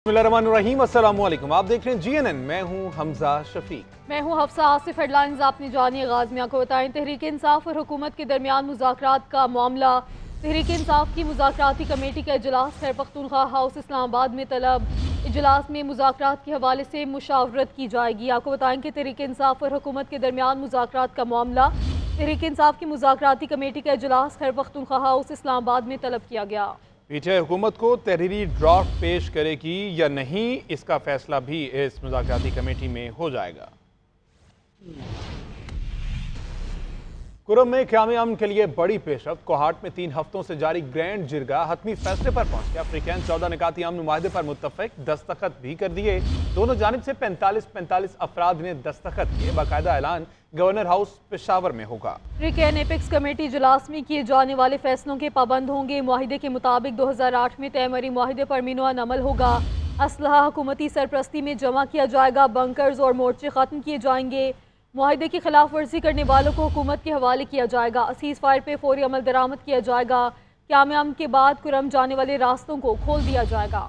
बिस्मिल्लाहिर्रहमानिर्रहीम, अस्सलामु अलैकुम। आप देख रहे हैं GNN। मैं हूं हमजा शफीक। मैं हूं हफ्सा आसिफ। हेडलाइंस आपने जानी। गाज़मिया को बताएं। तहरीक इंसाफ और हुकूमत के दरमियान मुज़ाकरात का मामला। तहरीक इंसाफ की मुज़ाकराती कमेटी का इजलास खैबर पख्तूनख्वा हाउस इस्लामाबाद में तलब। इजलास में मुज़ाकरात के हवाले से मुशावरत की जाएगी। आपको बताएं कि तहरीक इंसाफ और हुकूमत के दरमियान मुज़ाकरात का मामला। तहरीक इंसाफ की मुज़ाकराती कमेटी का इजलास खैबर पख्तूनख्वा हाउस इस्लामाबाद में तलब किया गया। पीटीआई हुकूमत को तहरीरी ड्राफ्ट पेश करेगी या नहीं, इसका फैसला भी इस मुज़ाकराती कमेटी में हो जाएगा। कुरम में क़याम अमन के लिए बड़ी पेशरफ्त। कोहाट में 3 हफ्तों से जारी ग्रैंड जिरगा हतमी फैसले पर पहुंच गया। अफ्रीकन 14 निकाती अमन मुआहदे पर मुत्तफिक, दस्तखत भी कर दिए। दोनों जानिब से 45 अफराद ने दस्तखत किए। बाकायदा ऐलान गवर्नर हाउस पेशावर में होगा। अफ्रीकन एपेक्स कमेटी इजलास में किए जाने वाले फैसलों के पाबंद होंगे। मुआहिदे के मुताबिक 2008 में तयमरी मुआहिदे पर मिनवान अमल होगा। असलहा हुकूमती सरपरस्ती में जमा किया जाएगा। बंकर्स और मोर्चे खत्म किए जाएंगे। मुआहिदे की खिलाफ वर्जी करने वालों को हुकूमत के हवाले किया जाएगा। सीज फायर पे फौरी अमल दरामद किया जाएगा। क़याम अमन के बाद कुरम जाने वाले रास्तों को खोल दिया जाएगा।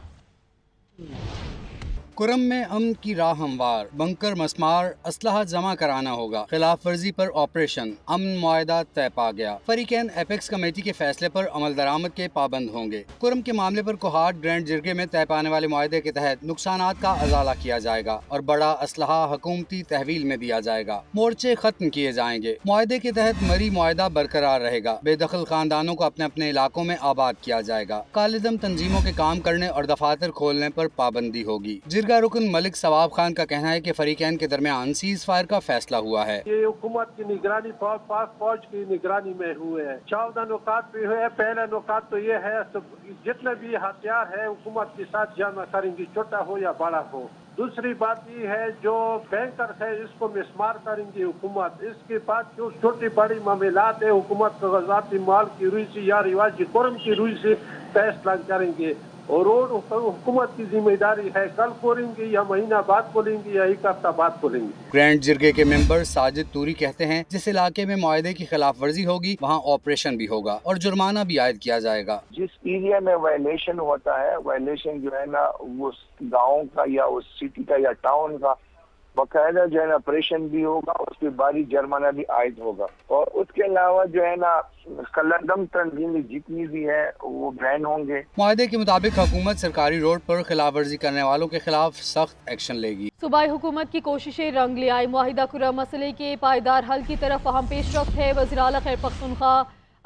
कुरम में अमन की राह हमवार, बंकर मस्मार, असलहा जमा कराना होगा। खिलाफ वर्जी पर ऑपरेशन, अमन मुआहदा तय पा गया। फरीकैन एपेक्स कमेटी के फैसले पर अमल दरामद के पाबंद होंगे। कुरम के मामले पर कोहाट ग्रैंड जिरगे में तय पाने वाले मुआहदे के तहत नुकसानात का अजाला किया जाएगा और बड़ा असलहा हुकूमती तहवील में दिया जाएगा। मोर्चे खत्म किए जाएंगे। मुआहदे के तहत मरी मुआहदा बरकरार रहेगा। बेदखल खानदानों को अपने अपने इलाकों में आबाद किया जाएगा। कालिदम तंजीमों के काम करने और दफातर खोलने पर पाबंदी होगी। जिरगा रुकन मलिक सवाब खान का कहना है कि फरीकैन के दरमियान सीज फायर का फैसला हुआ है। ये हुकूमत की निगरानी पाक फौज की निगरानी में हुए हैं। 14 नुकात पे हुए हैं। पहला नुकात तो ये है जितने भी हथियार है हुकूमत के साथ जमा करेंगी, छोटा हो या बड़ा हो। दूसरी बात ये है जो बैंकर है इसको मिसमार करेंगी हुकूमत। इसके बाद जो छोटी बड़ी मामलात है हुकूमत कागजाती माल की रुई से या रिवाजी कुरम की रुई से फैसला करेंगे और हुकूमत की जिम्मेदारी है। कल खोलेंगे या महीना बाद खोलेंगे या एक हफ्ता बाद खोलेंगे। ग्रैंड जिरगे के मेंबर साजिद तूरी कहते हैं जिस इलाके में मुआहदे की खिलाफ वर्जी होगी वहाँ ऑपरेशन भी होगा और जुर्माना भी आयद किया जाएगा। जिस एरिया में वायलेशन होता है, वायलेशन जो है ना उस गाँव का या उस सिटी का या टाउन का बाकायदा जो है ना ऑपरेशन भी होगा, उसके बारी जुर्माना भी आयद होगा। और उसके अलावा जो है ना कलंदम तंजीमें जितनी भी है वो बैन होंगे। मुआहदे के मुताबिक हुकूमत सरकारी रोड पर खिलाफ वर्जी करने वालों के खिलाफ सख्त एक्शन लेगी। सूबाई हुकूमत की कोशिशें रंग ले आई। मुआहिदा कुरम मसले के पायदार हल की तरफ अहम पेशरफ्त है। वज़ीर आला खैबर पख्तूनख्वा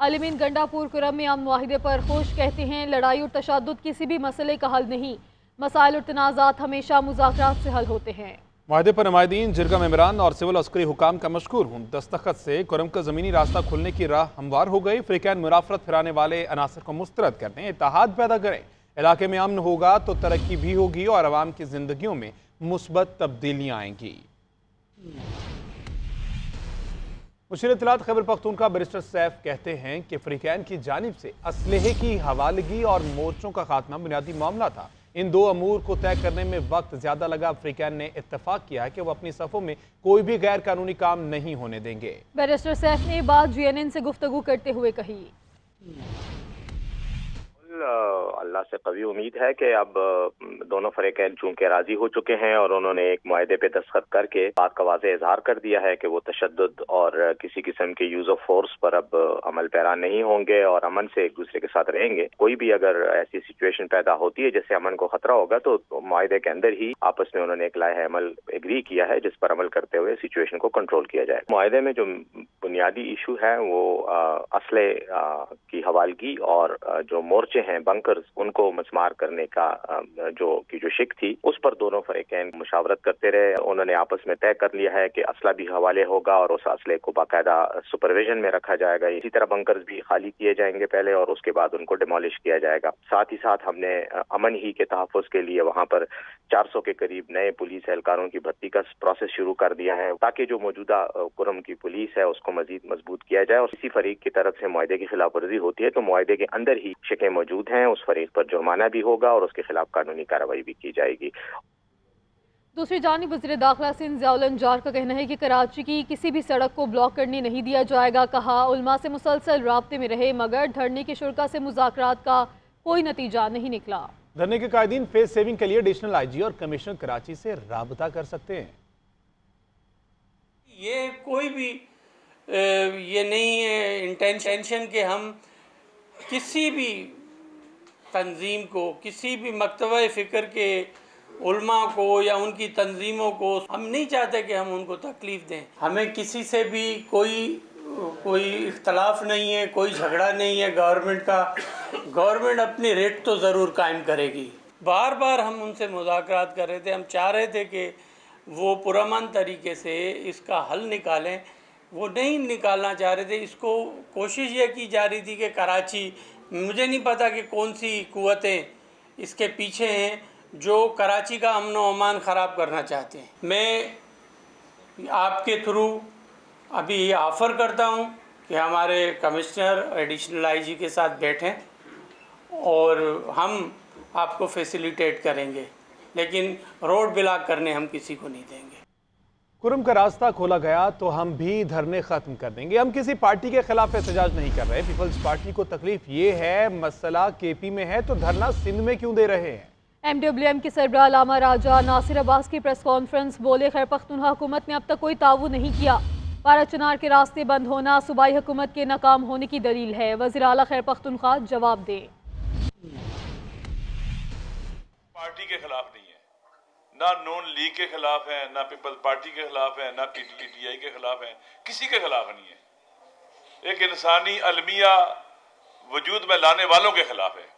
अलीमीन गंडापुर कुरम में अमन मुआहिदे पर खुश। कहते हैं लड़ाई और तशद्दुद किसी भी मसले का हल नहीं, मसाइल और तनाज़ात हमेशा मुज़ाकरात से हल होते हैं। मुआहदे पर नुमाइंदीन, जिरगा मेंबरान और सिविल अस्करी हुकाम का मशकूर हूँ। दस्तखत से कुरम का ज़मीनी रास्ता खुलने की राह हमवार हो गई। अफ्रीकन मुनाफरत फिराने वाले अनासर को मुस्तरद करने, इत्तेहाद पैदा करें। इलाके में अमन होगा तो तरक्की भी होगी और आवाम की जिंदगियों में मुस्बत तब्दीलियाँ आएंगी। मुशीर इत्तलात खैबर पख्तूनख्वा बैरिस्टर सैफ कहते हैं कि अफ्रीकन की जानिब से असलहे की हवालगी और मोर्चों का खात्मा बुनियादी मामला था। इन 2 अमूर को तय करने में वक्त ज्यादा लगा। अफ्रीकन ने इत्तफाक किया है कि वो अपनी सफ़ों में कोई भी गैर कानूनी काम नहीं होने देंगे। बैरिस्टर सैफ ने बात GNN से गुफ्तगू करते हुए कही। अल्लाह से कभी उम्मीद है कि अब दोनों फरीकैन चूंकि राजी हो चुके हैं और उन्होंने एक मुआहदे पे दस्तखत करके बात का वाज़ेह इजहार कर दिया है कि वो तशद्दुद और किसी किस्म के यूज ऑफ फोर्स पर अब अमल पैरा नहीं होंगे और अमन से एक दूसरे के साथ रहेंगे। कोई भी अगर ऐसी सिचुएशन पैदा होती है जिससे अमन को खतरा होगा तो मुआहदे के अंदर ही आपस में उन्होंने एक लाहे अमल एग्री किया है जिस पर अमल करते हुए सिचुएशन को कंट्रोल किया जाए। मुआहदे में जो बुनियादी इशू है वो असले की हवालगी और जो मोर्चे हैं बंकर्स उनको मस्मार करने का जो शिक थी उस पर दोनों फरीकैन मुशावरत करते रहे। उन्होंने आपस में तय कर लिया है कि असला भी हवाले होगा और उस असले को बाकायदा सुपरविजन में रखा जाएगा। इसी तरह बंकर्स भी खाली किए जाएंगे पहले और उसके बाद उनको डिमोलिश किया जाएगा। साथ ही साथ हमने अमन ही के तहफ़्फ़ुज़ के लिए वहाँ पर 400 के करीब नए पुलिस एहलकारों की भर्ती का प्रोसेस शुरू कर दिया है ताकि जो मौजूदा कुरम की पुलिस है उसको मजीद मजबूत किया जाए। और किसी फरीक की तरफ से मुआहदे की खिलाफ वर्जी होती है तो मुआहदे के अंदर ही शिकें मौजूद हैं, उस फरीक पर जुर्माना भी होगा और उसके खिलाफ कानूनी कार्रवाई भी की जाएगी। दूसरी जानिब वज़ीर दाखिला सिंध ज़ियाउल अंजार का कहना है कि कराची की किसी भी सड़क को ब्लॉक करने नहीं दिया जाएगा। कहा उलमा से मुसलसल राब्ते में रहे मगर धरने के शुरा से मुज़ाकरात का कोई नतीजा नहीं निकला। धरने के कायदीन फेस सेविंग के लिए एडिशनल आईजी और कमिश्नर कराची से राबता कर सकते हैं। ये कोई भी ये नहीं है इंटेंशन कि हम किसी भी तंजीम को, किसी भी मकतबा फ़िक्र के उलमा को या उनकी तंजीमों को, हम नहीं चाहते कि हम उनको तकलीफ़ दें। हमें किसी से भी कोई इख्तलाफ नहीं है, कोई झगड़ा नहीं है गवर्नमेंट का। गवर्नमेंट अपनी रेट तो ज़रूर कायम करेगी। बार बार हम उनसे मुज़ाकरात कर रहे थे, हम चाह रहे थे कि वो पुरअमन तरीके से इसका हल निकालें, वो नहीं निकालना चाह रहे थे। इसको कोशिश ये की जा रही थी कि कराची, मुझे नहीं पता कि कौन सी कुव्वतें इसके पीछे हैं जो कराची का अमन व अमान ख़राब करना चाहते हैं। मैं आपके थ्रू अभी ये ऑफ़र करता हूँ कि हमारे कमिश्नर एडिशनल आईजी के साथ बैठें और हम आपको फैसिलिटेट करेंगे, लेकिन रोड ब्लॉक करने हम किसी को नहीं देंगे। कुरम का रास्ता खोला गया तो हम भी धरने खत्म कर देंगे। हम किसी पार्टी के खिलाफ एहतजाज नहीं कर रहे। पीपल्स पार्टी को तकलीफ ये है, मसला केपी में है तो धरना सिंध में क्यों दे रहे हैं। MWM के सरबराह लामा राजा नासिर अब्बास की प्रेस कॉन्फ्रेंस, बोले खैर पख्तूनख्वा हुकूमत ने अब तक कोई ताउन नहीं किया। पारा चनार के रास्ते बंद होना सूबाई हुकूमत के नाकाम होने की दलील है। वज़ीर आला खैर पख्तूनख्वा जवाब दे। पार्टी के खिलाफ नहीं है, ना नून लीग के खिलाफ है, ना पीपल्स पार्टी के खिलाफ है, ना PTI के खिलाफ है, किसी के खिलाफ नहीं है। एक इंसानी अलमिया वजूद में लाने वालों के खिलाफ है।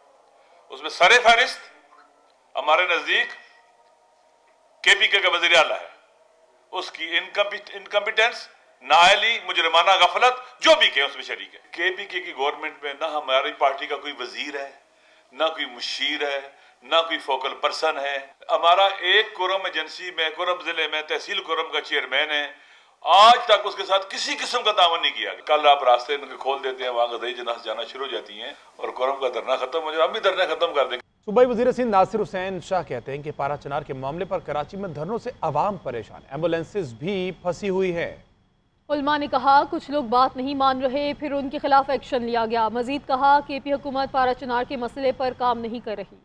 उसमें सरे फहरिस्त हमारे नजदीक KPK का वज़ीर आला है। उसकी इनकम्पिटेंस, नाअहली, मुजरिमाना गफलत जो भी कहे उसमें शरीक है। KPK की गवर्नमेंट में ना हमारी पार्टी का कोई वजीर है, ना कोई मुशीर है, ना कोई फोकल पर्सन है। हमारा एक कुरम एजेंसी में, कुरम जिले में तहसील कुरम का चेयरमैन है, आज तक उसके साथ किसी किस्म का तावन नहीं किया। कल आप रास्ते खोल देते हैं, वहाँ गज़ई जनाज़ जाना शुरू हो जाती हैं और कुरम का धरना खत्म हो जाए। हम भी धरना खत्म कर देंगे। सूबाई वज़ीर सिंध नासिर हुसैन शाह कहते हैं कि पारा चनार के मामले पर कराची में धरनों से आवाम परेशान है, एम्बुलेंसेज भी फंसी हुई है। उलमा ने कहा कुछ लोग बात नहीं मान रहे, फिर उनके खिलाफ एक्शन लिया गया। मजीद कहा KP हुकूमत पारा चनार के मसले पर काम नहीं कर रही।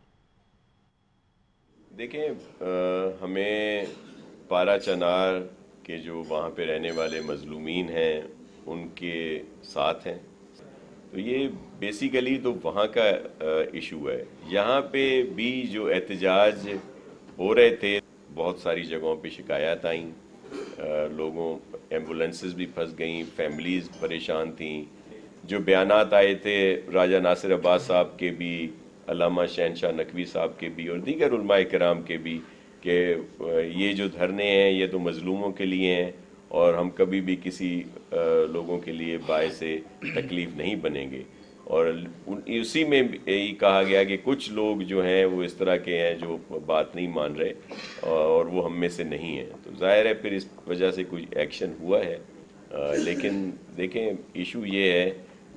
देखें, हमें पारा चनार के जो वहाँ पे रहने वाले मजलूमीन हैं उनके साथ हैं, तो ये बेसिकली तो वहाँ का इशू है। यहाँ पे भी जो एहतजाज हो रहे थे, बहुत सारी जगहों पे शिकायत आई, लोगों एम्बुलेंसेस भी फंस गई, फैमिलीज़ परेशान थी। जो बयानात आए थे राजा नासिर अब्बास साहब के भी, अल्लामा शहनशाह नकवी साहब के भी और दीगर उलमाए किराम के भी, कि ये जो धरने हैं ये तो मजलूमों के लिए हैं और हम कभी भी किसी लोगों के लिए बायस तकलीफ़ नहीं बनेंगे। और उसी में यही कहा गया कि कुछ लोग जो हैं वो इस तरह के हैं जो बात नहीं मान रहे और वो हम में से नहीं हैं, तो ज़ाहिर है फिर इस वजह से कुछ एक्शन हुआ है। लेकिन देखें, इशू ये है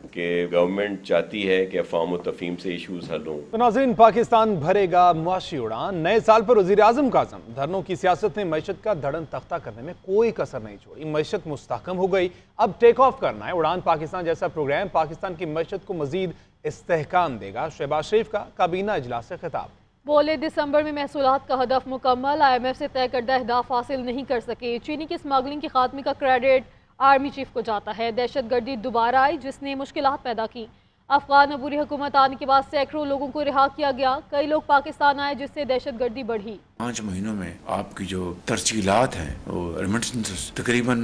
कि गवर्नमेंट चाहती है कि अफ़वाम व तफ़हीम से इशूज़ हल हों। तो नाज़रीन, पाकिस्तान भरेगा मुआशी उड़ान। नए साल पर वज़ीर आज़म का आज़म। धरनों की सियासत ने मैशत का धड़न तख्ता करने में कोई कसर नहीं छोड़ी। मैशत मुस्तहकम हो गई, अब टेक ऑफ करना है। उड़ान पाकिस्तान जैसा प्रोग्राम पाकिस्तान की मैशत को मजीद इस्तेहकाम देगा। शहबाज शरीफ का काबीना इजलास से खिताब। बोले दिसंबर में महसूलात का हदफ मुकम्मल, IMF से तय करदा अहदाफ हासिल नहीं कर सके। चीनी की स्मगलिंग के खात्मे का क्रेडिट आर्मी चीफ को जाता है। दहशतगर्दी दोबारा आई जिसने मुश्किलात पैदा की। अफगान अबूरी हुकूमत आने के बाद सैकड़ों लोगों को रिहा किया गया, कई लोग पाकिस्तान आए जिससे दहशतगर्दी बढ़ी। 5 महीनों में आपकी जो तरसीलात हैं वो रेमिटेंसेस तकरीबन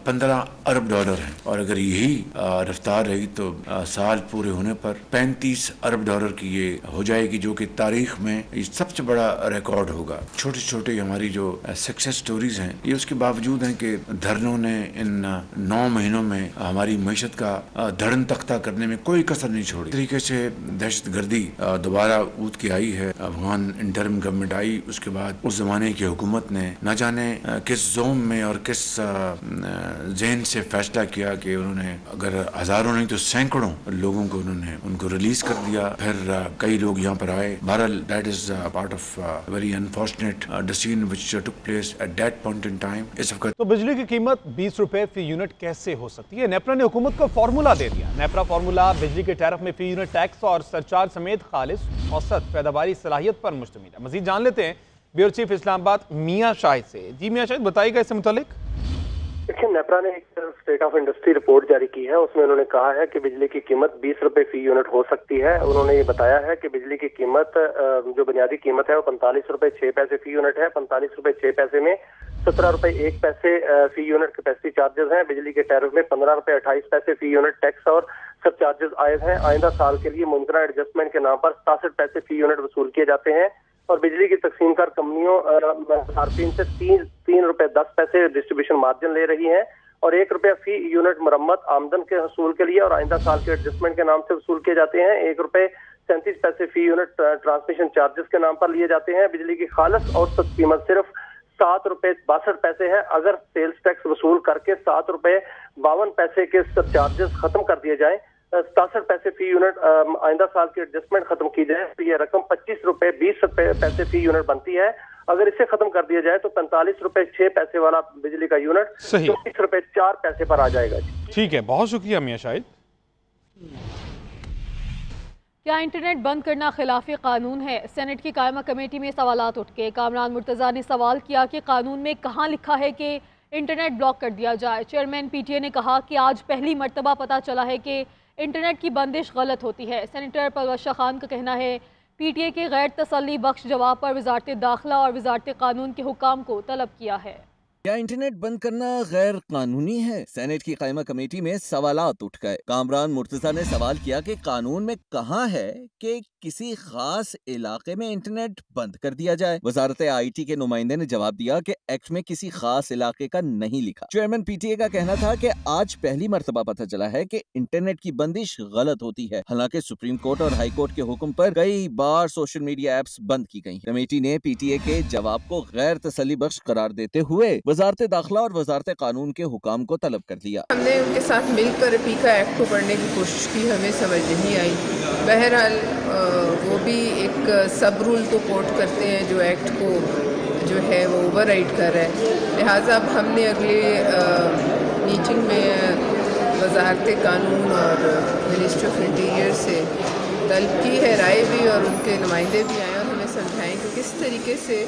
15 अरब डॉलर हैं, और अगर यही रफ्तार रही तो साल पूरे होने पर 35 अरब डॉलर की ये हो जाएगी, जो कि तारीख में ये सबसे बड़ा रिकॉर्ड होगा। छोटी छोटी हमारी जो सक्सेस स्टोरीज हैं ये उसके बावजूद हैं कि धरनों ने इन 9 महीनों में हमारी मईशत का धड़न तख्ता करने में कोई कसर नहीं छोड़ी। तरीके से दहशत गर्दी दोबारा ऊद के आई है। अफगान इंटरिम गवर्नमेंट आई, उसके बाद उस जमाने की हुकूमत ने न जाने किस जोम में और किस जहन से फैसला किया कि उन्होंने अगर हजारों नहीं तो सैकड़ों लोगों को उन्होंने उनको रिलीज कर दिया। फिर कई लोग यहाँ पर आए। बहरहाल that is part of very unfortunate decision which took place at that point in time. इस वक्त तो बिजली की कीमत 20 रुपए फी यूनिट कैसे हो सकती है? नेपरा ने हुकूमत को फॉर्मूला दे दिया। नेपरा फॉर्मूला बिजली के टैरिफ में फी यूनिट टैक्स और सरचार्ज समेत खालिस औसत पैदावारी सलाहियत पर मुश्तमिल है। मजीद जान लेते हैं ब्यूरो चीफ इस्लामाबाद मियां शाहिद से। जी मियां शाहिद, बताइएगा इससे मुतालिक। देखिए, नेपरा ने एक स्टेट ऑफ इंडस्ट्री रिपोर्ट जारी की है। उसमें उन्होंने कहा है कि बिजली की कीमत 20 रुपए फी यूनिट हो सकती है। उन्होंने ये बताया है कि बिजली की कीमत जो बुनियादी कीमत है वो 45 रुपए 6 पैसे फी यूनिट है। 45 रुपए 6 पैसे में 17 रुपए 1 पैसे फी यूनिट कैपेसिटी चार्जेस हैं। बिजली के टैरिफ में 15 रुपए 28 पैसे फी यूनिट टैक्स और सब चार्जेस आए हैं। आइंदा साल के लिए मुमकिन एडजस्टमेंट के नाम पर 67 पैसे फी यूनिट वसूल किए जाते हैं और बिजली की तकसीमकार कंपनियों सार्फिन से 3 रुपए 10 पैसे डिस्ट्रीब्यूशन मार्जिन ले रही हैं और 1 रुपया फी यूनिट मरम्मत आमदन के हसूल के लिए और आइंदा साल के एडजस्टमेंट के नाम से वसूल किए जाते हैं। 1 रुपए 37 पैसे फी यूनिट ट्रांसमिशन चार्जेस के नाम पर लिए जाते हैं। बिजली की खालिस औसत कीमत सिर्फ 7 रुपए 62 पैसे है। अगर सेल्स टैक्स वसूल करके 7 रुपए 52 पैसे के सब चार्जेस खत्म कर दिए जाएं, 67 पैसे फी यूनिट आइंदा साल की एडजस्टमेंट खत्म की जाए तो ये रकम 25 रुपए 20 पैसे फी यूनिट बनती है। अगर इसे खत्म कर दिया जाए तो 45 रुपए 6 पैसे वाला बिजली का यूनिट 24 रुपए 4 पैसे पर आ जाएगा। ठीक है, बहुत शुक्रिया मियां शाहिद। क्या इंटरनेट बंद करना खिलाफ कानून है? सेनेट की कायमा कमेटी में सवालात उठ के कामरान मुर्तज़ा ने सवाल किया कि कानून में कहाँ लिखा है कि इंटरनेट ब्लॉक कर दिया जाए। चेयरमैन पीटीए ने कहा कि आज पहली मर्तबा पता चला है कि इंटरनेट की बंदिश गलत होती है। सेनेटर परवश खान का कहना है पीटीए के गैर तसल्ली बख्श जवाब पर वजारत दाखिला और वजारत कानून के हुकाम को तलब किया है। क्या इंटरनेट बंद करना गैर कानूनी है? सेनेट की कायमा कमेटी में सवालात उठ गए। कामरान मुर्तज़ा ने सवाल किया कि कानून में कहाँ है कि किसी खास इलाके में इंटरनेट बंद कर दिया जाए। वजारत आईटी के नुमाइंदे ने जवाब दिया कि एक्ट में किसी खास इलाके का नहीं लिखा। चेयरमैन पीटीए का कहना था कि आज पहली मर्तबा पता चला है कि इंटरनेट की बंदिश गलत होती है। हालांकि सुप्रीम कोर्ट और हाई कोर्ट के हुक्म पर कई बार सोशल मीडिया एप्स बंद की गई। कमेटी ने पीटीए के जवाब को गैर तसल्ली बख्श करार देते हुए वजारत दाखिला और वजारत कानून के हुकाम को तलब कर लिया। हमने उनके साथ मिलकर पीका एक्ट को पढ़ने की कोशिश की, हमें समझ नहीं आई। बहरहाल वो भी एक सब रूल को कोट करते हैं जो एक्ट को जो है वो ओवरराइड कर रहा है। लिहाजा अब हमने अगले मीटिंग में वजारत कानून और मिनिस्ट्री ऑफ इंटीरियर से तलब की है राय भी, और उनके नुमाइंदे भी आए और हमें समझाएं कि किस तरीके से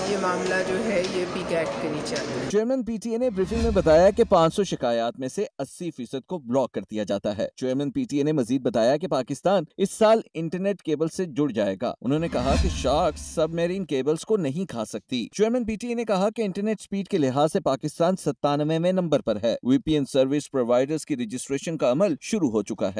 ये मामला जो है ये पीका एक्ट के नीचे आता है। चेयरमैन पीटीए ने ब्रीफिंग में बताया कि 500 शिकायत में से 80% को ब्लॉक कर दिया जाता है। चेयरमैन पीटीए ने मजीद बताया कि पाकिस्तान इस साल इंटरनेट केबल से जुड़ जाएगा। उन्होंने कहा कि शार्क्स सबमरीन केबल्स को नहीं खा सकती। चेयरमैन पीटीए ने कहा कि इंटरनेट स्पीड के लिहाज से पाकिस्तान 97वें नंबर पर है। वीपीएन सर्विस प्रोवाइडर्स की रजिस्ट्रेशन का अमल शुरू हो चुका है।